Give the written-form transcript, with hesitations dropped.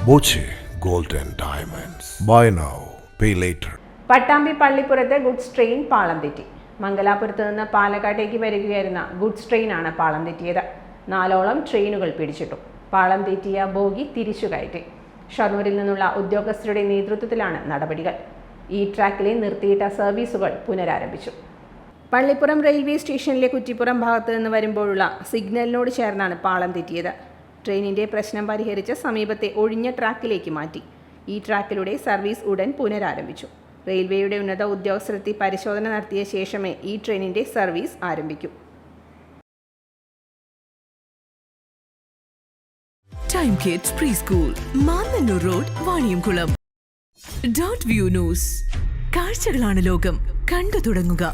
Boche gold and diamonds. Buy now pay later. Pattambi പള്ളിപ്പുറത്തെ goods train പാളം തെറ്റി. മംഗലാപുരത്ത് നിന്ന് പാലക്കാട്ടേക്ക് വരികയായിരുന്ന ഗുഡ്സ് ട്രെയിനാണ് പാളം തെറ്റിയത്. 4ഓളം ട്രെയിനുകൾ പിടിച്ചിട്ടു. പാളം തെറ്റിയ ബോഗി തിരിച്ചു കയറ്റി. ഷൊർണൂരിൽ നിന്നുള്ള ഉദ്യോഗസ്ഥരുടെ നേതൃത്വത്തിലാണ് നടപടികൾ. ഈ ട്രാക്കിലെ നിർത്തിയിട്ട സർവീസുകൾ പുനരാരംഭിച്ചു. പള്ളിപ്പുറം റെയിൽവേ സ്റ്റേഷനിലെ കുറ്റിപ്പുറം ഭാഗത്ത് നിന്ന് വരുമ്പോഴുള്ള സിഗ്നലിനോട് ചേർന്നാണ് പാളം തെറ്റിയത്. ട്രെയിനിന്റെ പ്രശ്നം പരിഹരിച്ച് സമീപത്തെ ഒഴിഞ്ഞ ട്രാക്കിലേക്ക് മാറ്റി. ഈ ട്രാക്കിലൂടെ സർവീസ് ഉടൻ പുനരാരംഭിച്ചു. റെയിൽവേയുടെ ഉന്നത ഉദ്യോഗസ്ഥരെത്തി പരിശോധന നടത്തിയ ശേഷമേ ഈ ട്രെയിനിന്റെ സർവീസ് ആരംഭിക്കൂ. Time kids pre school, Mannanur road, Vaniyamkulam. Dot view news. കാഴ്ചകളാണ് ലോകം, കണ്ടു തുടങ്ങുക.